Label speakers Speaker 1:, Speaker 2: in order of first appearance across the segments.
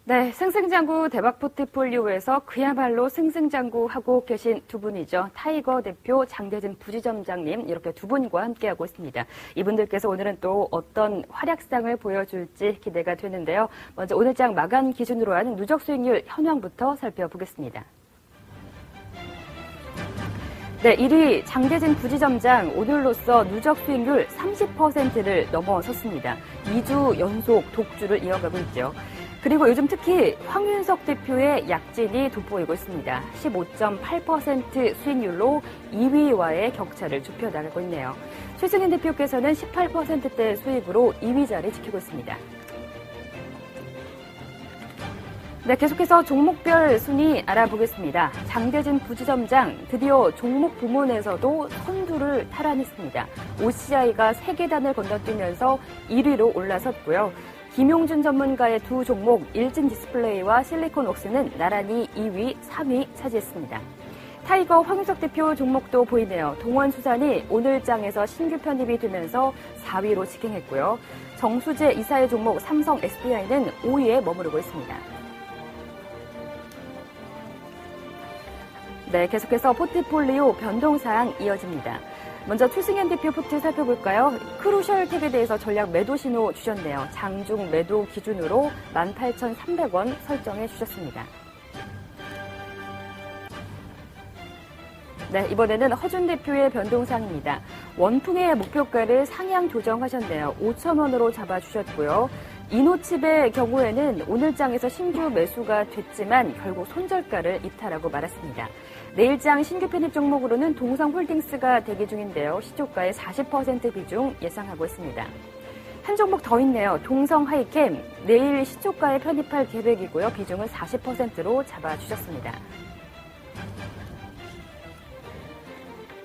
Speaker 1: 네, 승승장구 대박 포트폴리오에서 그야말로 승승장구하고 계신 두 분이죠. 타이거 대표 장대진 부지점장님 이렇게 두 분과 함께하고 있습니다. 이분들께서 오늘은 또 어떤 활약상을 보여줄지 기대가 되는데요. 먼저 오늘장 마감 기준으로 한 누적 수익률 현황부터 살펴보겠습니다. 네, 1위 장대진 부지점장 오늘로써 누적 수익률 30%를 넘어섰습니다. 2주 연속 독주를 이어가고 있죠. 그리고 요즘 특히 황윤석 대표의 약진이 돋보이고 있습니다. 15.8% 수익률로 2위와의 격차를 좁혀나가고 있네요. 최승현 대표께서는 18%대 수익으로 2위 자리 지키고 있습니다. 네, 계속해서 종목별 순위 알아보겠습니다. 장대진 부지점장 드디어 종목 부문에서도 선두를 탈환했습니다. OCI가 3계단을 건너뛰면서 1위로 올라섰고요. 김용준 전문가의 두 종목 일진 디스플레이와 실리콘웍스는 나란히 2위, 3위 차지했습니다. 타이거 황윤석 대표 종목도 보이네요. 동원수산이 오늘장에서 신규 편입이 되면서 4위로 직행했고요. 정수재 이사의 종목 삼성 SDI는 5위에 머무르고 있습니다. 네, 계속해서 포트폴리오 변동사항 이어집니다. 먼저 최승현 대표 포트 살펴볼까요? 크루셜 텍에 대해서 전략 매도 신호 주셨네요. 장중 매도 기준으로 18,300원 설정해 주셨습니다. 네, 이번에는 허준 대표의 변동사항입니다. 원풍의 목표가를 상향 조정하셨네요. 5,000원으로 잡아주셨고요. 이노칩의 경우에는 오늘장에서 신규 매수가 됐지만 결국 손절가를 이탈하고 말았습니다. 내일장 신규 편입 종목으로는 동성홀딩스가 대기 중인데요. 시초가의 40% 비중 예상하고 있습니다. 한 종목 더 있네요. 동성하이캠 내일 시초가에 편입할 계획이고요. 비중은 40%로 잡아주셨습니다.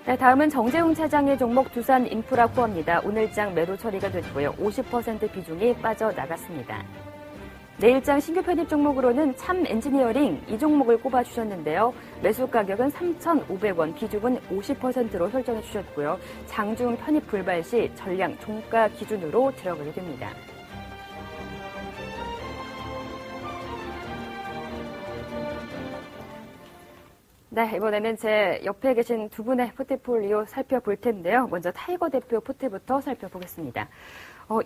Speaker 1: 네, 다음은 정재웅 차장의 종목 두산인프라코어입니다. 오늘장 매도 처리가 됐고요. 50% 비중이 빠져나갔습니다. 내일장 신규 편입 종목으로는 참 엔지니어링 이 종목을 꼽아주셨는데요. 매수 가격은 3,500원, 비중은 50%로 설정해 주셨고요. 장중 편입 불발 시 전량 종가 기준으로 들어가게 됩니다. 네, 이번에는 제 옆에 계신 두 분의 포트폴리오 살펴볼 텐데요. 먼저 타이거 대표 포트부터 살펴보겠습니다.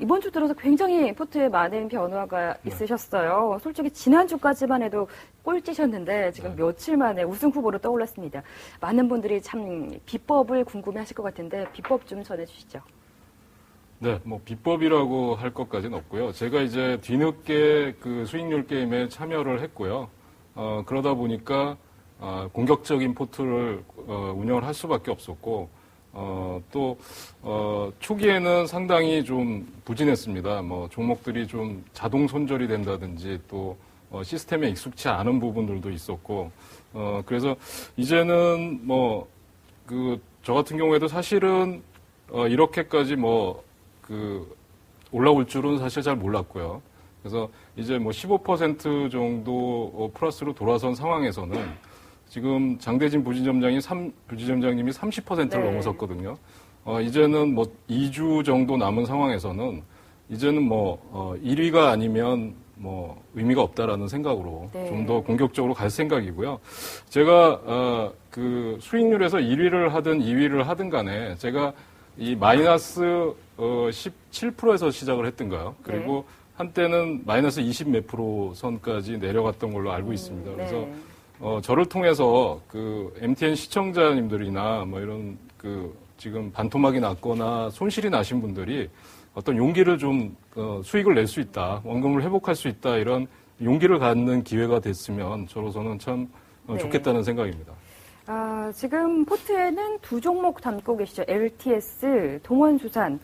Speaker 1: 이번 주 들어서 굉장히 포트에 많은 변화가 있으셨어요. 솔직히 지난주까지만 해도 꼴찌셨는데 지금 며칠 만에 우승 후보로 떠올랐습니다. 많은 분들이 참 비법을 궁금해하실 것 같은데 비법 좀 전해주시죠.
Speaker 2: 네, 뭐 비법이라고 할 것까지는 없고요. 제가 이제 뒤늦게 그 수익률 게임에 참여를 했고요. 그러다 보니까 공격적인 포트를 운영을 할 수밖에 없었고 또 초기에는 상당히 좀 부진했습니다. 뭐 종목들이 좀 자동 손절이 된다든지 또 시스템에 익숙치 않은 부분들도 있었고 그래서 이제는 뭐 그 저 같은 경우에도 사실은 이렇게까지 뭐 그 올라올 줄은 사실 잘 몰랐고요. 그래서 이제 뭐 15% 정도 플러스로 돌아선 상황에서는 지금 장대진 부지점장님이 30%를
Speaker 1: 네.
Speaker 2: 넘어섰거든요. 이제는 뭐 2주 정도 남은 상황에서는 이제는 뭐 1위가 아니면 뭐 의미가 없다라는 생각으로
Speaker 1: 네.
Speaker 2: 좀 더 공격적으로 갈 생각이고요. 제가 그 수익률에서 1위를 하든 2위를 하든 간에 제가 이 마이너스 17%에서 시작을 했던가요. 그리고 한때는 마이너스 20 몇 프로 선까지 내려갔던 걸로 알고 있습니다. 그래서 저를 통해서 그 MTN 시청자님들이나 뭐 이런 그 지금 반토막이 났거나 손실이 나신 분들이 어떤 용기를 좀 수익을 낼 수 있다, 원금을 회복할 수 있다 이런 용기를 갖는 기회가 됐으면 저로서는 참 좋겠다는 생각입니다.
Speaker 1: 지금 포트에는 두 종목 담고 계시죠. LTS, 동원수산.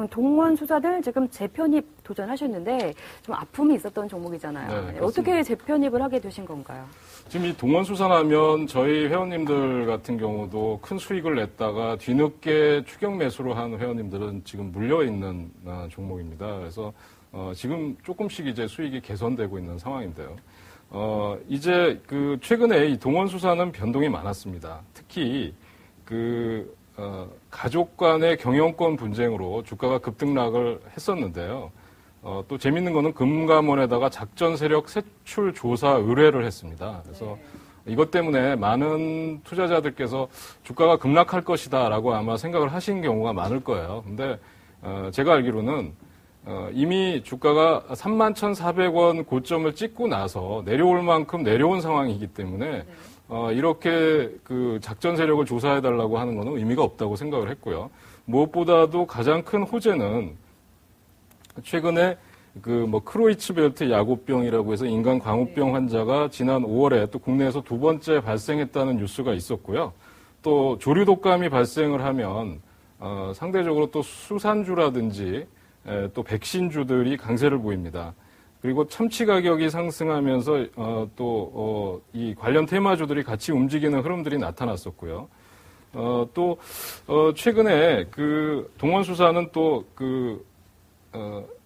Speaker 1: 동원수산을 지금 재편입 도전하셨는데 좀 아픔이 있었던 종목이잖아요.
Speaker 2: 네,
Speaker 1: 어떻게 재편입을 하게 되신 건가요?
Speaker 2: 지금 이 동원수산하면 저희 회원님들 같은 경우도 큰 수익을 냈다가 뒤늦게 추격 매수를 한 회원님들은 지금 물려있는 종목입니다. 그래서 지금 조금씩 이제 수익이 개선되고 있는 상황인데요. 이제 그 최근에 이 동원수산은 변동이 많았습니다. 특히 그 가족 간의 경영권 분쟁으로 주가가 급등락을 했었는데요. 또 재밌는 거는 금감원에다가 작전 세력 세출 조사 의뢰를 했습니다. 그래서 이것 때문에 많은 투자자들께서 주가가 급락할 것이다라고 아마 생각을 하신 경우가 많을 거예요. 근데 제가 알기로는 이미 주가가 31,400원 고점을 찍고 나서 내려올 만큼 내려온 상황이기 때문에 이렇게 그 작전 세력을 조사해달라고 하는 것은 의미가 없다고 생각을 했고요. 무엇보다도 가장 큰 호재는 최근에 크로이츠벨트 야구병이라고 해서 인간 광우병 환자가 지난 5월에 또 국내에서 두 번째 발생했다는 뉴스가 있었고요. 또 조류 독감이 발생을 하면 상대적으로 또 수산주라든지 또 백신주들이 강세를 보입니다. 그리고 참치 가격이 상승하면서 이 관련 테마주들이 같이 움직이는 흐름들이 나타났었고요. 또 최근에 그 동원수사는 또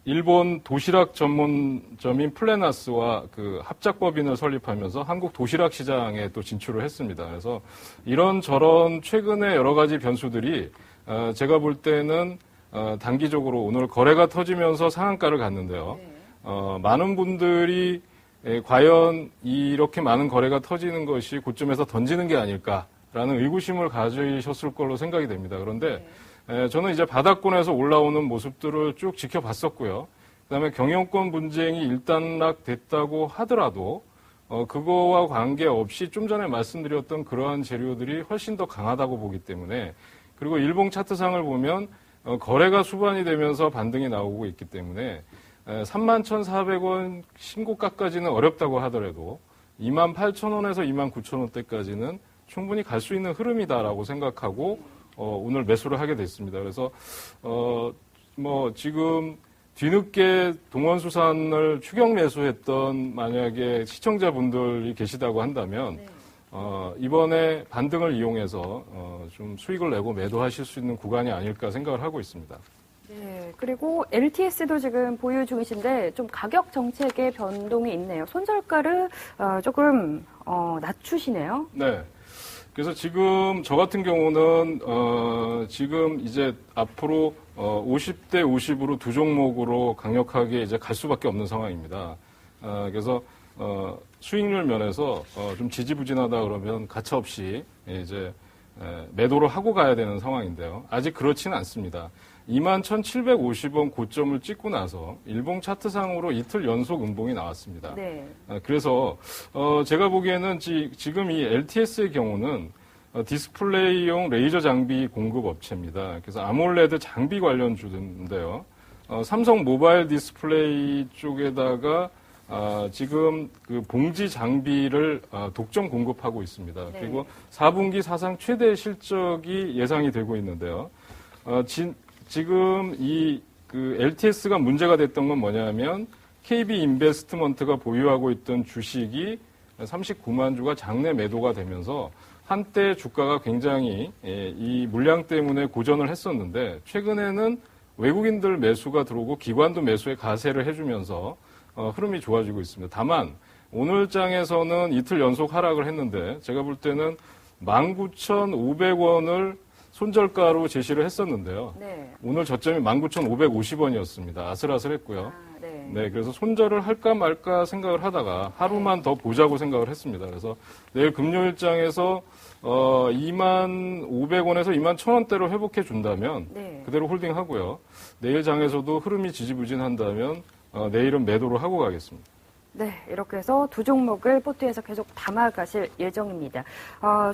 Speaker 2: 일본 도시락 전문점인 플래나스와 그 합작법인을 설립하면서 한국 도시락 시장에 또 진출을 했습니다. 그래서 이런저런 최근에 여러 가지 변수들이 제가 볼 때는 단기적으로 오늘 거래가 터지면서 상한가를 갔는데요. 많은 분들이 과연 이렇게 많은 거래가 터지는 것이 고점에서 던지는 게 아닐까라는 의구심을 가지셨을 걸로 생각이 됩니다. 그런데 저는 이제 바닥권에서 올라오는 모습들을 쭉 지켜봤었고요. 그다음에 경영권 분쟁이 일단락됐다고 하더라도 그거와 관계없이 좀 전에 말씀드렸던 그러한 재료들이 훨씬 더 강하다고 보기 때문에 그리고 일봉 차트상을 보면 거래가 수반이 되면서 반등이 나오고 있기 때문에 31,400원 신고가까지는 어렵다고 하더라도 28,000원에서 29,000원대까지는 충분히 갈 수 있는 흐름이다라고 생각하고 오늘 매수를 하게 됐습니다. 그래서 지금 뒤늦게 동원수산을 추격 매수했던 만약에 시청자분들이 계시다고 한다면 이번에 반등을 이용해서 좀 수익을 내고 매도하실 수 있는 구간이 아닐까 생각을 하고 있습니다.
Speaker 1: 네, 그리고 LTS도 지금 보유 중이신데 좀 가격 정책의 변동이 있네요. 손절가를 조금 낮추시네요.
Speaker 2: 네. 그래서 지금 저 같은 경우는 지금 이제 앞으로 50대 50으로 두 종목으로 강력하게 이제 갈 수밖에 없는 상황입니다. 그래서 수익률 면에서 좀 지지부진하다 그러면 가차없이 이제 매도를 하고 가야 되는 상황인데요. 아직 그렇지는 않습니다. 21,750원 고점을 찍고 나서 일봉 차트상으로 이틀 연속 음봉이 나왔습니다.
Speaker 1: 네.
Speaker 2: 그래서 제가 보기에는 지금 이 LTS의 경우는 디스플레이용 레이저 장비 공급 업체입니다. 그래서 아몰레드 장비 관련주인데요. 삼성 모바일 디스플레이 쪽에다가 지금 그 봉지 장비를 독점 공급하고 있습니다.
Speaker 1: 네.
Speaker 2: 그리고 4분기 사상 최대 실적이 예상이 되고 있는데요. 지금 그 LTS가 문제가 됐던 건 뭐냐면 KB 인베스트먼트가 보유하고 있던 주식이 39만 주가 장내 매도가 되면서 한때 주가가 굉장히 이 물량 때문에 고전을 했었는데 최근에는 외국인들 매수가 들어오고 기관도 매수에 가세를 해주면서 흐름이 좋아지고 있습니다. 다만 오늘 장에서는 이틀 연속 하락을 했는데 제가 볼 때는 19,500원을 손절가로 제시를 했었는데요.
Speaker 1: 네.
Speaker 2: 오늘 저점이 19,550원이었습니다. 아슬아슬했고요.
Speaker 1: 네.
Speaker 2: 네, 그래서 손절을 할까 말까 생각을 하다가 하루만 더 보자고 생각을 했습니다. 그래서 내일 금요일장에서 2,500원에서 21,000원대로 회복해 준다면
Speaker 1: 네.
Speaker 2: 그대로 홀딩하고요. 내일 장에서도 흐름이 지지부진한다면 내일은 매도를 하고 가겠습니다.
Speaker 1: 네, 이렇게 해서 두 종목을 포트에서 계속 담아가실 예정입니다.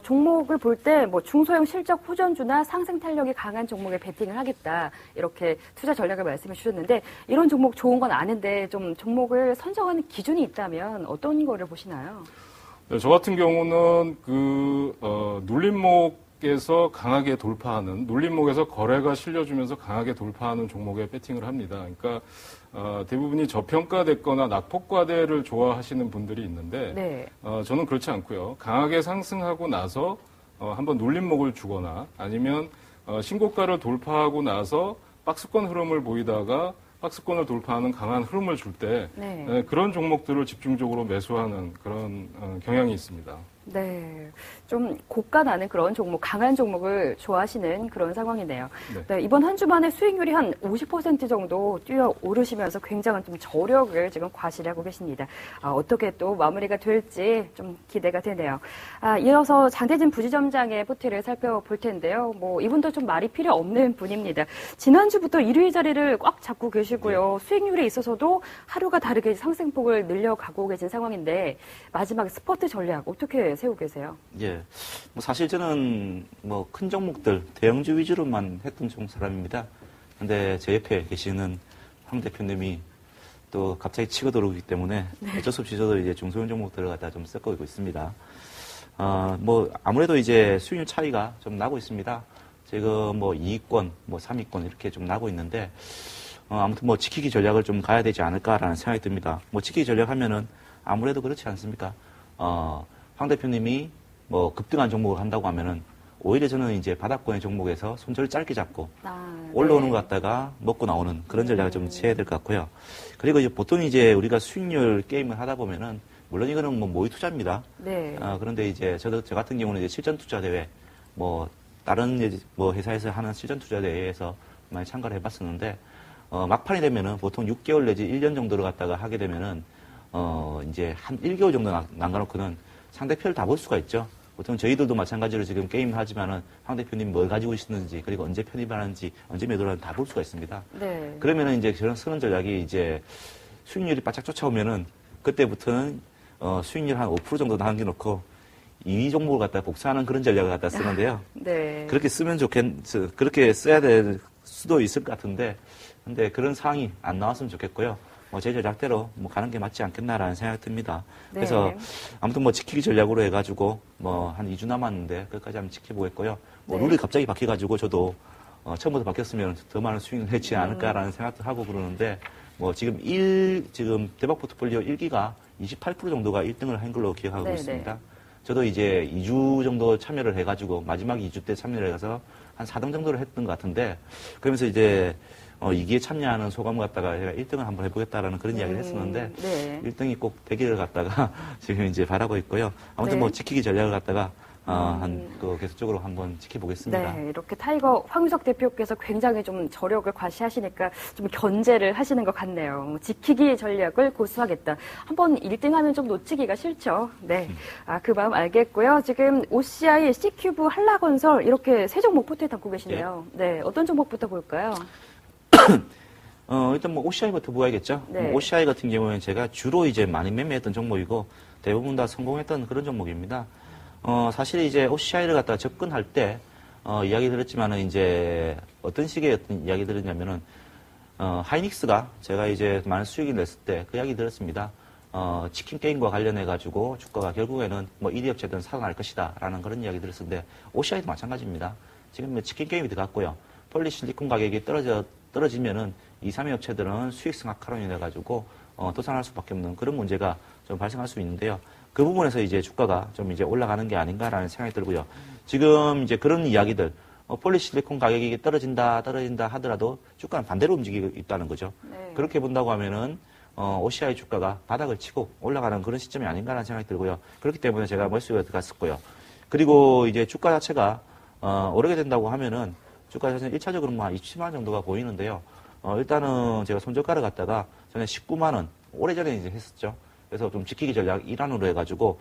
Speaker 1: 종목을 볼 때 중소형 실적 호전주나 상승 탄력이 강한 종목에 베팅을 하겠다. 이렇게 투자 전략을 말씀해 주셨는데 이런 종목 좋은 건 아는데 좀 종목을 선정하는 기준이 있다면 어떤 거를 보시나요?
Speaker 2: 네, 저 같은 경우는 눌림목에서 강하게 돌파하는, 눌림목에서 거래가 실려주면서 강하게 돌파하는 종목에 베팅을 합니다. 그러니까 대부분이 저평가됐거나 낙폭과대를 좋아하시는 분들이 있는데
Speaker 1: 네.
Speaker 2: 저는 그렇지 않고요. 강하게 상승하고 나서 한번 눌림목을 주거나 아니면 신고가를 돌파하고 나서 박스권 흐름을 보이다가 박스권을 돌파하는 강한 흐름을 줄 때
Speaker 1: 네.
Speaker 2: 그런 종목들을 집중적으로 매수하는 그런 경향이 있습니다.
Speaker 1: 네, 좀 고가 나는 그런 종목, 강한 종목을 좋아하시는 그런 상황이네요.
Speaker 2: 네.
Speaker 1: 네, 이번 한 주만에 수익률이 한 50% 정도 뛰어 오르시면서 굉장한 좀 저력을 지금 과시하고 계십니다. 어떻게 또 마무리가 될지 좀 기대가 되네요. 이어서 장대진 부지점장의 포트를 살펴볼 텐데요. 뭐 이분도 좀 말이 필요 없는 분입니다. 지난주부터 1위 자리를 꽉 잡고 계시고요.
Speaker 2: 네.
Speaker 1: 수익률에 있어서도 하루가 다르게 상승폭을 늘려가고 계신 상황인데 마지막 스퍼트 전략 어떻게 세우고 계세요?
Speaker 3: 예. 뭐 사실 저는 뭐 큰 종목들, 대형주 위주로만 했던 사람입니다. 근데 제 옆에 계시는 황 대표님이 또 갑자기 치고 들어오기 때문에 어쩔 수 없이 저도 이제 중소형 종목들을 갖다 좀 섞어오고 있습니다. 뭐 아무래도 이제 수익률 차이가 좀 나고 있습니다. 지금 뭐 2위권, 뭐 3위권 이렇게 좀 나고 있는데, 아무튼 뭐 지키기 전략을 좀 가야 되지 않을까라는 생각이 듭니다. 뭐 지키기 전략 하면은 아무래도 그렇지 않습니까? 황 대표님이 뭐 급등한 종목을 한다고 하면은 오히려 저는 이제 바닥권의 종목에서 손절을 짧게 잡고 올라오는 것 같다가 먹고 나오는 그런 전략을 좀 취해야 될 것 같고요. 그리고 이제 보통 이제 우리가 수익률 게임을 하다 보면은 물론 이거는 뭐 모의 투자입니다.
Speaker 1: 네.
Speaker 3: 그런데 이제 저 같은 경우는 이제 실전 투자 대회 뭐 다른 뭐 회사에서 하는 실전 투자 대회에서 많이 참가를 해봤었는데 막판이 되면은 보통 6개월 내지 1년 정도를 갖다가 하게 되면은 이제 한 1개월 정도 남겨놓고는 상대편을 다 볼 수가 있죠. 보통 저희들도 마찬가지로 지금 게임을 하지만은 황 대표님 뭘 가지고 있는지 그리고 언제 편입하는지 언제 매도를 하는지 다 볼 수가 있습니다.
Speaker 1: 네.
Speaker 3: 그러면은 이제 저런 쓰는 전략이 이제 수익률이 바짝 쫓아오면은 그때부터는 수익률 한 5% 정도 남겨놓고 2위 종목을 갖다 복사하는 그런 전략을 갖다 쓰는데요.
Speaker 1: 네.
Speaker 3: 그렇게 쓰면 그렇게 써야 될 수도 있을 것 같은데, 근데 그런 상황이 안 나왔으면 좋겠고요. 뭐 제 전략대로 뭐 가는 게 맞지 않겠나라는 생각이 듭니다.
Speaker 1: 네.
Speaker 3: 그래서 아무튼 뭐 지키기 전략으로 해가지고 뭐 한 2주 남았는데 그것까지 한번 지켜보겠고요. 뭐
Speaker 1: 네.
Speaker 3: 룰이 갑자기 바뀌어가지고 저도 처음부터 바뀌었으면 더 많은 수익을 내지 않을까라는 생각도 하고 그러는데 뭐 지금 지금 대박 포트폴리오 1기가 28% 정도가 1등을 한 걸로 기억하고
Speaker 1: 네,
Speaker 3: 있습니다. 저도 이제 2주 정도 참여를 해가지고 마지막 2주 때 참여를 해서 한 4등 정도를 했던 것 같은데 그러면서 이제 2기에 참여하는 소감을 갖다가 제가 1등을 한번 해보겠다라는 그런 이야기를 했었는데
Speaker 1: 네.
Speaker 3: 1등이 꼭 되기를 갖다가 지금 이제 바라고 있고요. 아무튼
Speaker 1: 네.
Speaker 3: 뭐 지키기 전략을 갖다가 계속적으로 한번 지켜보겠습니다.
Speaker 1: 네, 이렇게 타이거 황유석 대표께서 굉장히 좀 저력을 과시하시니까 좀 견제를 하시는 것 같네요. 지키기 전략을 고수하겠다. 한번 1등하면 좀 놓치기가 싫죠. 네, 그 마음 알겠고요. 지금 OCI, C큐브, 한라건설 이렇게 세 종목 포트에 담고 계시네요. 네, 어떤 종목부터 볼까요?
Speaker 3: 일단 뭐 OCI부터 보아야겠죠.
Speaker 1: 네.
Speaker 3: 뭐 OCI 같은 경우에는 제가 주로 이제 많이 매매했던 종목이고 대부분 다 성공했던 그런 종목입니다. 사실 이제 OCI를 갖다가 접근할 때, 이야기 들었지만은 이제 어떤 식의 어떤 이야기 들었냐면은, 하이닉스가 제가 이제 많은 수익을 냈을 때 그 이야기 들었습니다. 치킨 게임과 관련해가지고 주가가 결국에는 뭐 1위 업체들은 살아날 것이다. 라는 그런 이야기 들었는데, OCI도 마찬가지입니다. 지금 뭐 치킨 게임이 들어갔고요. 폴리실리콘 가격이 떨어지면은 2, 3위 업체들은 수익 승하카론이 돼가지고, 도산할 수밖에 없는 그런 문제가 좀 발생할 수 있는데요. 그 부분에서 이제 주가가 좀 이제 올라가는 게 아닌가라는 생각이 들고요. 지금 이제 그런 이야기들, 폴리실리콘 가격이 떨어진다 하더라도 주가는 반대로 움직이고 있다는 거죠.
Speaker 1: 네.
Speaker 3: 그렇게 본다고 하면은, OCI 주가가 바닥을 치고 올라가는 그런 시점이 아닌가라는 생각이 들고요. 그렇기 때문에 제가 머릿속에 들어갔었고요. 그리고 이제 주가 자체가, 오르게 된다고 하면은 주가 자체는 1차적으로 뭐 한 27만 정도가 보이는데요. 일단은 제가 손절가를 갖다가 전에 19만원, 오래전에 이제 했었죠. 그래서 좀 지키기 전략 일환으로 해가지고,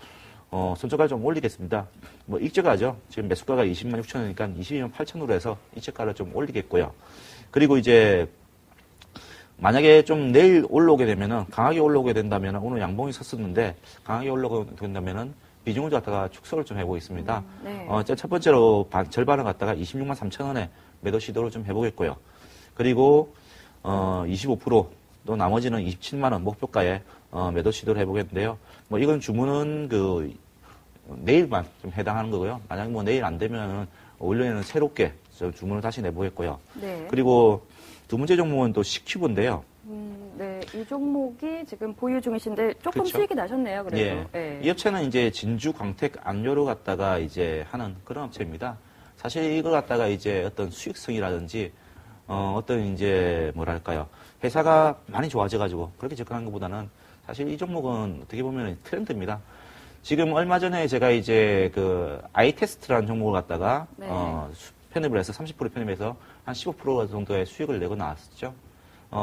Speaker 3: 손절가를 좀 올리겠습니다. 뭐, 익저가죠. 지금 매수가가 20만 6천원이니까 22만 8천으로 해서 익저가를 좀 올리겠고요. 그리고 이제, 만약에 좀 내일 올라오게 되면은, 강하게 올라오게 된다면은, 오늘 양봉이 섰었는데, 강하게 올라오게 된다면은, 비중을 갖다가 축소를 좀 해보겠습니다.
Speaker 1: 네.
Speaker 3: 첫 번째로 절반을 갖다가 26만 3천원에 매도 시도를 좀 해보겠고요. 그리고, 25%, 또 나머지는 27만원 목표가에 매도 시도를 해보겠는데요. 뭐 이건 주문은 내일만 좀 해당하는 거고요. 만약 뭐 내일 안 되면은 올해는 새롭게 주문을 다시 내보겠고요.
Speaker 1: 네.
Speaker 3: 그리고 두 번째 종목은 또 C큐브인데요.
Speaker 1: 네, 이 종목이 지금 보유 중이신데 조금
Speaker 3: 그렇죠.
Speaker 1: 수익이 나셨네요. 그래도.
Speaker 3: 예.
Speaker 1: 네.
Speaker 3: 이 업체는 이제 진주 광택 안료를 갖다가 이제 하는 그런 업체입니다. 사실 이걸 갖다가 이제 어떤 수익성이라든지 어떤 이제 뭐랄까요. 회사가 많이 좋아져가지고 그렇게 접근한 것보다는 사실 이 종목은 어떻게 보면 트렌드입니다. 지금 얼마 전에 제가 이제 그 아이테스트라는 종목을 갖다가
Speaker 1: 네.
Speaker 3: 편입을 해서 30% 편입해서 한 15% 정도의 수익을 내고 나왔었죠.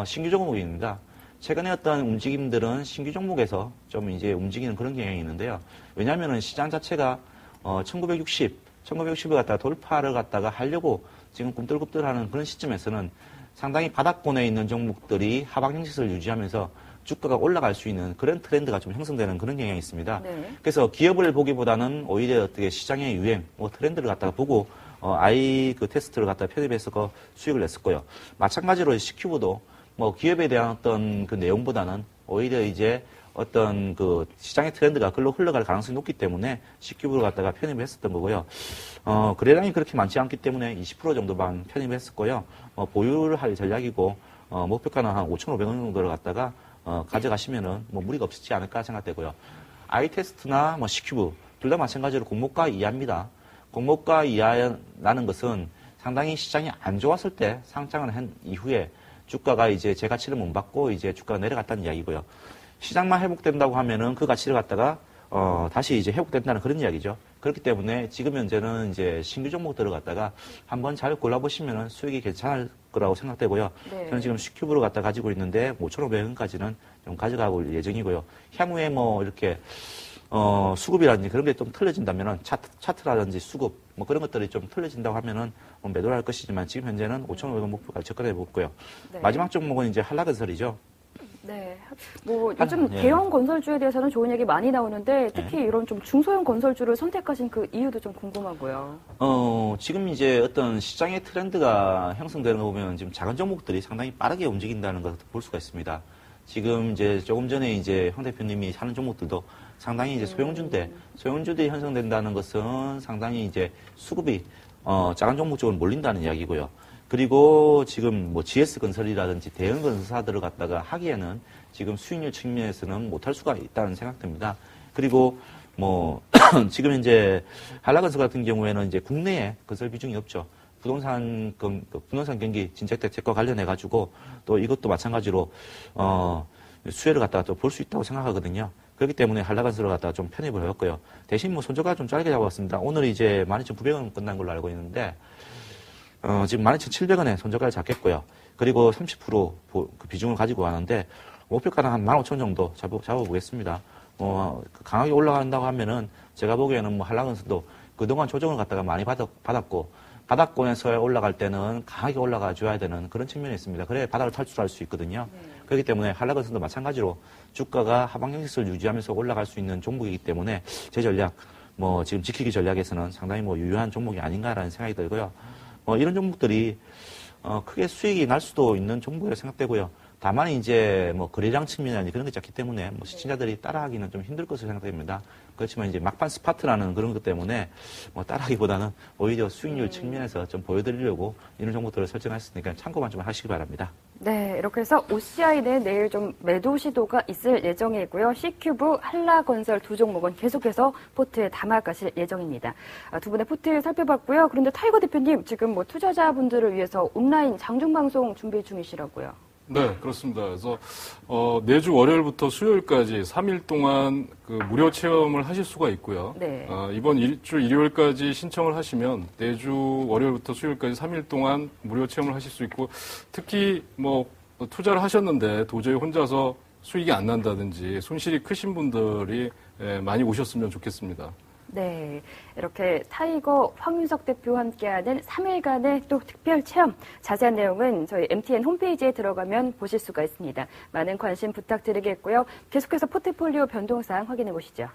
Speaker 3: 신규 종목입니다. 최근에 어떤 움직임들은 신규 종목에서 좀 이제 움직이는 그런 경향이 있는데요. 왜냐하면은 시장 자체가 1960을 갖다가 돌파를 갖다가 하려고 지금 꿈틀꿈틀하는 그런 시점에서는 상당히 바닥권에 있는 종목들이 하방 형식을 유지하면서 주가가 올라갈 수 있는 그런 트렌드가 좀 형성되는 그런 경향이 있습니다.
Speaker 1: 네.
Speaker 3: 그래서 기업을 보기보다는 오히려 어떻게 시장의 유행, 트렌드를 갖다가 보고 그 테스트를 갖다가 편입해서 그 수익을 냈었고요. 마찬가지로 C큐브도 기업에 대한 어떤 그 내용보다는 오히려 이제 어떤 그 시장의 트렌드가 글로 흘러갈 가능성이 높기 때문에 C큐브를 갖다가 편입을 했었던 거고요. 거래량이 그렇게 많지 않기 때문에 20% 정도만 편입을 했었고요. 보유를 할 전략이고, 목표가는 한 5,500원 정도를 갖다가 가져가시면은 무리가 없지 않을까 생각되고요. 아이테스트나 C큐브 둘 다 마찬가지로 공모가 이하입니다. 공모가 이하라는 것은 상당히 시장이 안 좋았을 때 상장을 한 이후에 주가가 이제 제 가치를 못 받고 이제 주가가 내려갔다는 이야기고요. 시장만 회복된다고 하면은 그 가치를 갖다가 다시 이제 회복된다는 그런 이야기죠. 그렇기 때문에 지금 현재는 이제 신규 종목들을 갖다가 한번 잘 골라보시면은 수익이 괜찮을 거라고 생각되고요.
Speaker 1: 네.
Speaker 3: 저는 지금 C큐브를 갖다 가지고 있는데 5,500원까지는 좀 가져가고 예정이고요. 향후에 이렇게 수급이라든지 그런 게 좀 틀려진다면은 차트라든지 수급 그런 것들이 좀 틀려진다고 하면은 매도를 할 것이지만 지금 현재는 5,500원 목표까지 접근해 보고요.
Speaker 1: 네.
Speaker 3: 마지막 종목은 이제 한라건설이죠.
Speaker 1: 네. 요즘
Speaker 3: 예.
Speaker 1: 대형 건설주에 대해서는 좋은 얘기 많이 나오는데 특히 이런 좀 중소형 건설주를 선택하신 그 이유도 좀 궁금하고요.
Speaker 3: 지금 이제 어떤 시장의 트렌드가 형성되는 거 보면 지금 작은 종목들이 상당히 빠르게 움직인다는 것을 볼 수가 있습니다. 지금 이제 조금 전에 이제 황 대표님이 하는 종목들도 상당히 이제 소형주들이 형성된다는 것은 상당히 이제 수급이 작은 종목 쪽으로 몰린다는 이야기고요. 그리고 지금 GS 건설이라든지 대형 건설사들을 갖다가 하기에는 지금 수익률 측면에서는 못할 수가 있다는 생각됩니다. 그리고 지금 이제 한라건설 같은 경우에는 이제 국내에 건설 비중이 없죠. 부동산 경기 진작 대책과 관련해 가지고 또 이것도 마찬가지로 수혜를 갖다가 또 볼 수 있다고 생각하거든요. 그렇기 때문에 한라건설을 갖다가 좀 편입을 해왔고요. 대신 손절가 좀 짧게 잡았습니다. 오늘 이제 12,900원 끝난 걸로 알고 있는데 지금 12,700원에 손절가를 잡겠고요. 그리고 30% 그 비중을 가지고 왔는데 목표가는 한 15,000원 정도 잡아보겠습니다. 강하게 올라간다고 하면은 제가 보기에는 한라건설도 그동안 조정을 갖다가 많이 받았고 바닥권에서 올라갈 때는 강하게 올라가 줘야 되는 그런 측면이 있습니다. 그래야 바닥을 탈출할 수 있거든요.
Speaker 1: 네.
Speaker 3: 그렇기 때문에 한라건설도 마찬가지로 주가가 하방 형식을 유지하면서 올라갈 수 있는 종목이기 때문에 제 전략, 지금 지키기 전략에서는 상당히 유효한 종목이 아닌가라는 생각이 들고요. 이런 종목들이 크게 수익이 날 수도 있는 종목이라고 생각되고요. 다만 이제 거래량 측면이 그런 게 작기 때문에 시청자들이 따라하기는 좀 힘들 것으로 생각됩니다. 그렇지만 이제 막판 스파트라는 그런 것 때문에 따라하기보다는 오히려 수익률 측면에서 좀 보여드리려고 이런 종목들을 설정했으니까 참고만 좀 하시기 바랍니다.
Speaker 1: 네, 이렇게 해서 OCI는 내일 좀 매도 시도가 있을 예정이고요. C큐브, 한라건설 두 종목은 계속해서 포트에 담아가실 예정입니다. 두 분의 포트 살펴봤고요. 그런데 타이거 대표님 지금 투자자분들을 위해서 온라인 장중방송 준비 중이시라고요.
Speaker 2: 네, 그렇습니다. 그래서 내주 월요일부터 수요일까지 3일 동안 그 무료 체험을 하실 수가 있고요.
Speaker 1: 네.
Speaker 2: 이번 주 일요일까지 신청을 하시면 내주 월요일부터 수요일까지 3일 동안 무료 체험을 하실 수 있고 특히 투자를 하셨는데 도저히 혼자서 수익이 안 난다든지 손실이 크신 분들이 많이 오셨으면 좋겠습니다.
Speaker 1: 네, 이렇게 타이거 황윤석 대표와 함께하는 3일간의 또 특별 체험, 자세한 내용은 저희 MTN 홈페이지에 들어가면 보실 수가 있습니다. 많은 관심 부탁드리겠고요. 계속해서 포트폴리오 변동사항 확인해 보시죠.